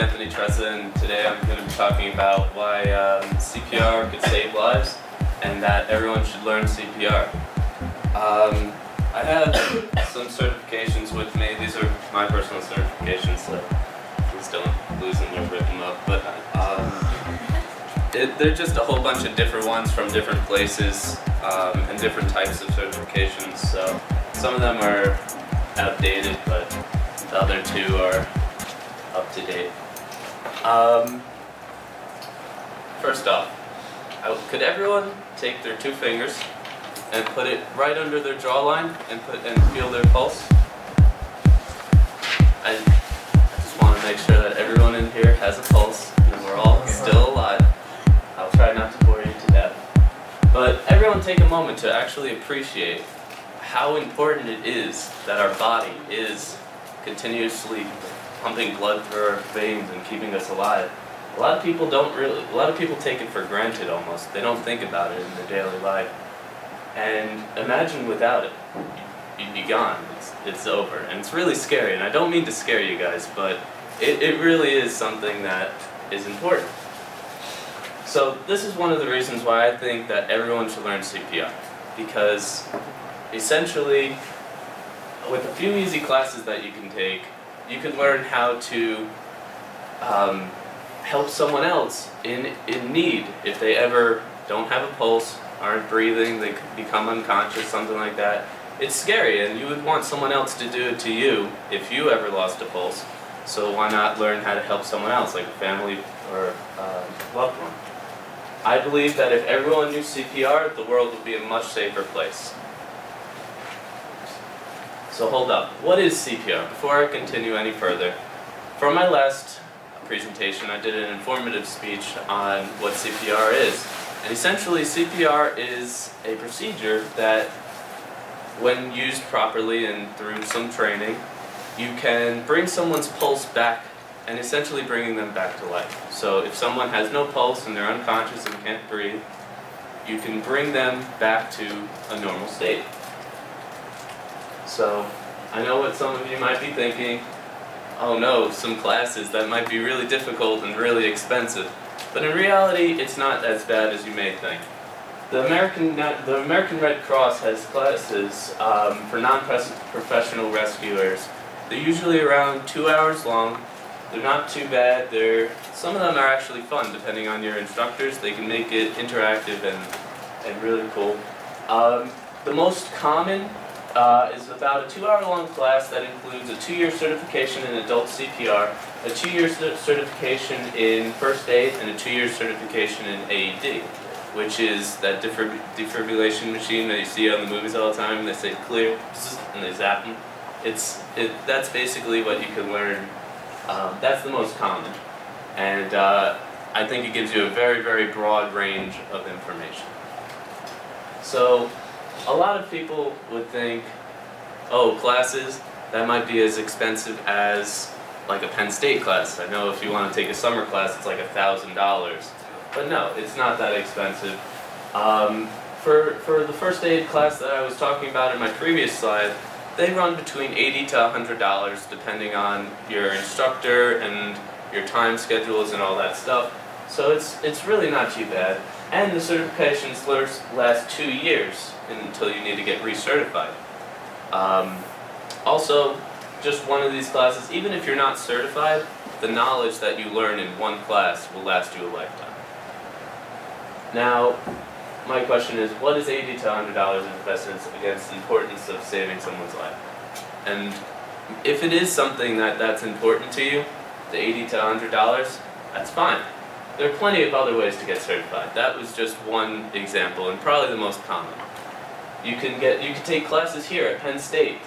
Trezza, and today I'm going to be talking about why CPR could save lives and that everyone should learn CPR. I have some certifications with me. These are my personal certifications, so please don't lose them or rip them up. But they're just a whole bunch of different ones from different places and different types of certifications. So some of them are outdated, but the other two are up to date. First off, could everyone take their two fingers and put it right under their jawline and feel their pulse? I just want to make sure that everyone in here has a pulse and we're all still alive. I'll try not to bore you to death. But everyone take a moment to actually appreciate how important it is that our body is continuously pumping blood through our veins and keeping us alive. A lot of people take it for granted almost. They don't think about it in their daily life. And imagine without it, you'd be gone. It's over. And it's really scary. And I don't mean to scare you guys, but it really is something that is important. So this is one of the reasons why I think that everyone should learn CPR. Because essentially, with a few easy classes that you can take, you can learn how to help someone else in need. If they ever don't have a pulse, aren't breathing, they could become unconscious, something like that. It's scary, and you would want someone else to do it to you if you ever lost a pulse. So why not learn how to help someone else, like a family or loved one? I believe that if everyone knew CPR, the world would be a much safer place. So hold up, what is CPR? Before I continue any further, for my last presentation I did an informative speech on what CPR is. And essentially CPR is a procedure that, when used properly and through some training, you can bring someone's pulse back and essentially bringing them back to life. So if someone has no pulse and they're unconscious and can't breathe, you can bring them back to a normal state. So, I know what some of you might be thinking, oh no, some classes, that might be really difficult and really expensive. But in reality, it's not as bad as you may think. The American Red Cross has classes for non-professional rescuers. They're usually around 2 hours long. They're not too bad. Some of them are actually fun, depending on your instructors. They can make it interactive and really cool. The most common is about a 2-hour-long class that includes a 2-year certification in adult CPR, a 2-year certification in first aid, and a 2-year certification in AED, which is that defibrillation machine that you see on the movies all the time, and they say clear, and they zap them. That's basically what you can learn. That's the most common, and I think it gives you a very, very broad range of information. So, a lot of people would think, oh, classes, that might be as expensive as like a Penn State class. I know if you want to take a summer class, it's like $1,000. But no, it's not that expensive. For the first aid class that I was talking about in my previous slide, they run between $80 to $100 depending on your instructor and your time schedules and all that stuff. So it's really not too bad. And the certifications last 2 years until you need to get recertified. Also, just one of these classes, even if you're not certified, the knowledge that you learn in one class will last you a lifetime. Now, my question is, what is $80 to $100 investment against the importance of saving someone's life? And if it is something that's important to you, the $80 to $100, that's fine. There are plenty of other ways to get certified. That was just one example, and probably the most common. You can take classes here at Penn State.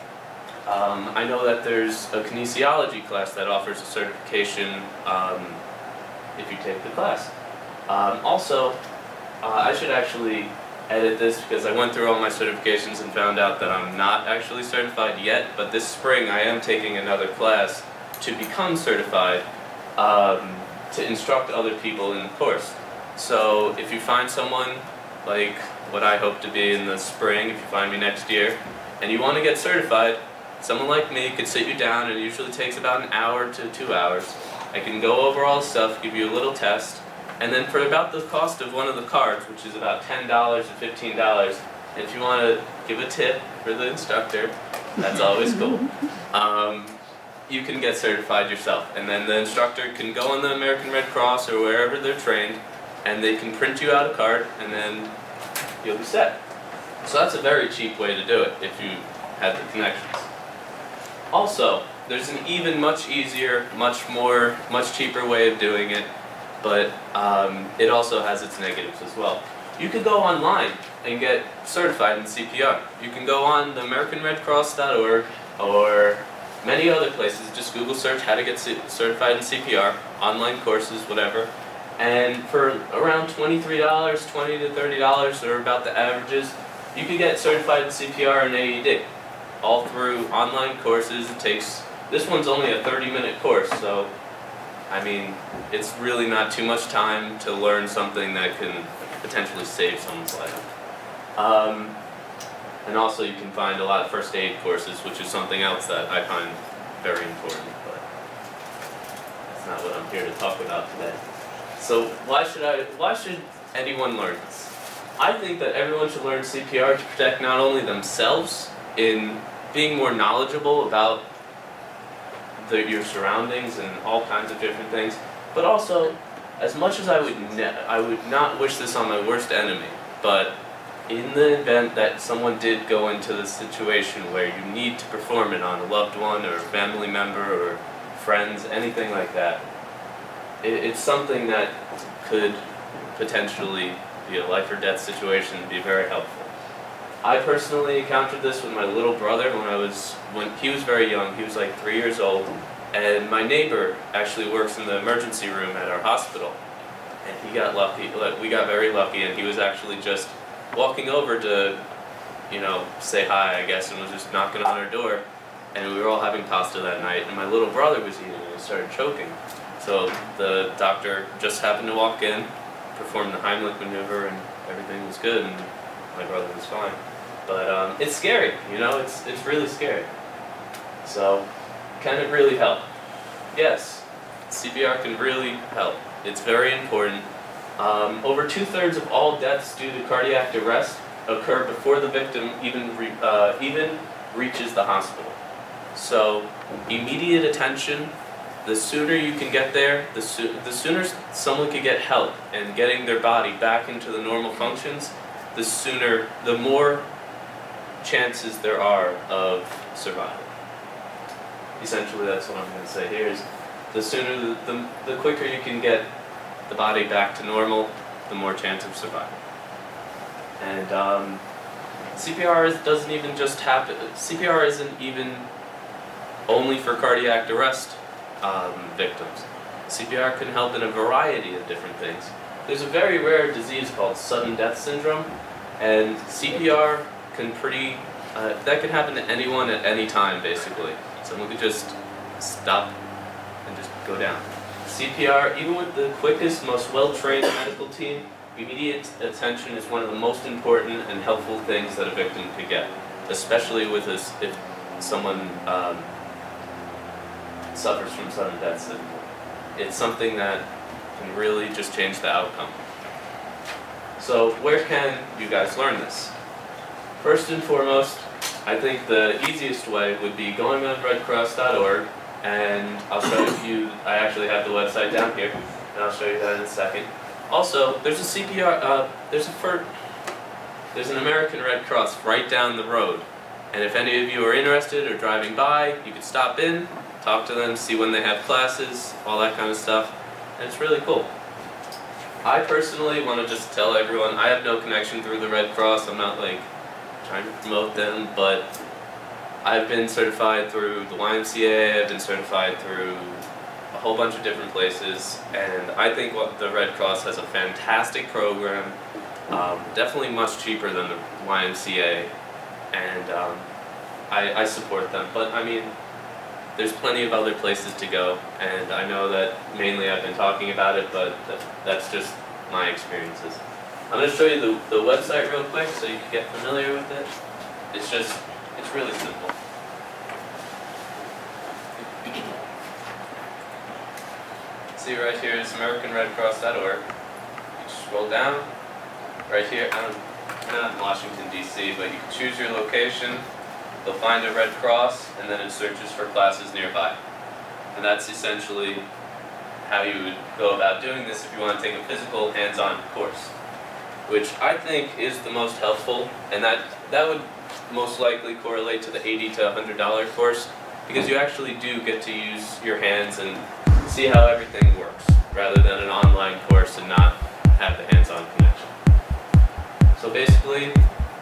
I know that there's a kinesiology class that offers a certification if you take the class. Also, I should actually edit this because I went through all my certifications and found out that I'm not actually certified yet, but this spring I am taking another class to become certified to instruct other people in the course. So if you find someone like what I hope to be in the spring, if you find me next year, and you want to get certified, someone like me could sit you down, and it usually takes about an hour to 2 hours, I can go over all the stuff, give you a little test, and then for about the cost of one of the cards, which is about $10 to $15, if you want to give a tip for the instructor, that's always cool. You can get certified yourself, and then the instructor can go on the American Red Cross or wherever they're trained, and they can print you out a card, and then you'll be set. So that's a very cheap way to do it if you have the connections. Also, there's an even much easier, much cheaper way of doing it, but it also has its negatives as well. You could go online and get certified in CPR. You can go on the AmericanRedCross.org or many other places. Just Google search how to get certified in CPR, online courses, whatever. And for around $23, $20 to $30, or about the averages, you can get certified in CPR and AED. All through online courses. This one's only a 30-minute course, so I mean, it's really not too much time to learn something that can potentially save someone's life. And also you can find a lot of first aid courses, which is something else that I find very important, but that's not what I'm here to talk about today. So why should anyone learn this? I think that everyone should learn CPR to protect not only themselves in being more knowledgeable about your surroundings and all kinds of different things, but also, as much as I would not wish this on my worst enemy, but in the event that someone did go into the situation where you need to perform it on a loved one or a family member or friends, anything like that, it's something that could potentially be a life or death situation and be very helpful. I personally encountered this with my little brother when he was very young. He was like 3 years old, and my neighbor actually works in the emergency room at our hospital, and he got lucky. We got very lucky, and he was actually just walking over to, say hi, I guess, and was just knocking on our door, and we were all having pasta that night, and my little brother was eating and started choking. So the doctor just happened to walk in, performed the Heimlich maneuver, and everything was good, and my brother was fine. But it's scary, it's really scary. So, can it really help? Yes, CPR can really help. It's very important. Over 2/3 of all deaths due to cardiac arrest occur before the victim even reaches the hospital. So, immediate attention, the sooner you can get there, the sooner someone can get help and getting their body back into the normal functions, the more chances there are of survival. Essentially, that's what I'm going to say here is the sooner, the quicker you can get the body back to normal, the more chance of survival. And CPR doesn't even just happen. CPR isn't even only for cardiac arrest victims. CPR can help in a variety of different things. There's a very rare disease called sudden death syndrome, and CPR can that can happen to anyone at any time, basically. Someone could just stop and just go down. CPR, even with the quickest, most well-trained medical team, immediate attention is one of the most important and helpful things that a victim could get, especially with if someone suffers from sudden death syndrome. It's something that can really just change the outcome. So where can you guys learn this? First and foremost, I think the easiest way would be going on redcross.org, and I'll show you, I actually have the website down here, and I'll show you that in a second. Also, there's a CPR, there's an American Red Cross right down the road, and if any of you are interested or driving by, you could stop in, talk to them, see when they have classes, all that kind of stuff, and it's really cool. I personally want to just tell everyone, I have no connection through the Red Cross. I'm not like trying to promote them, but I've been certified through the YMCA, I've been certified through a whole bunch of different places, and I think the Red Cross has a fantastic program, definitely much cheaper than the YMCA, and I support them. But I mean, there's plenty of other places to go, and I know that mainly I've been talking about it, but that's just my experiences. I'm going to show you the website real quick so you can get familiar with it. It's really simple. see right here is AmericanRedCross.org. You scroll down, right here, we're not in Washington, D.C., but you can choose your location, they'll find a Red Cross, and then it searches for classes nearby. And that's essentially how you would go about doing this if you want to take a physical, hands-on course, which I think is the most helpful, and that would most likely correlate to the $80 to $100 course, because you actually do get to use your hands and see how everything works, rather than an online course and not have the hands-on connection. So basically, in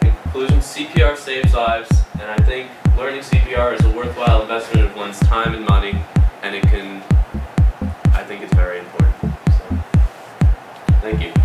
conclusion, CPR saves lives, and I think learning CPR is a worthwhile investment of one's time and money, and I think it's very important. So, thank you.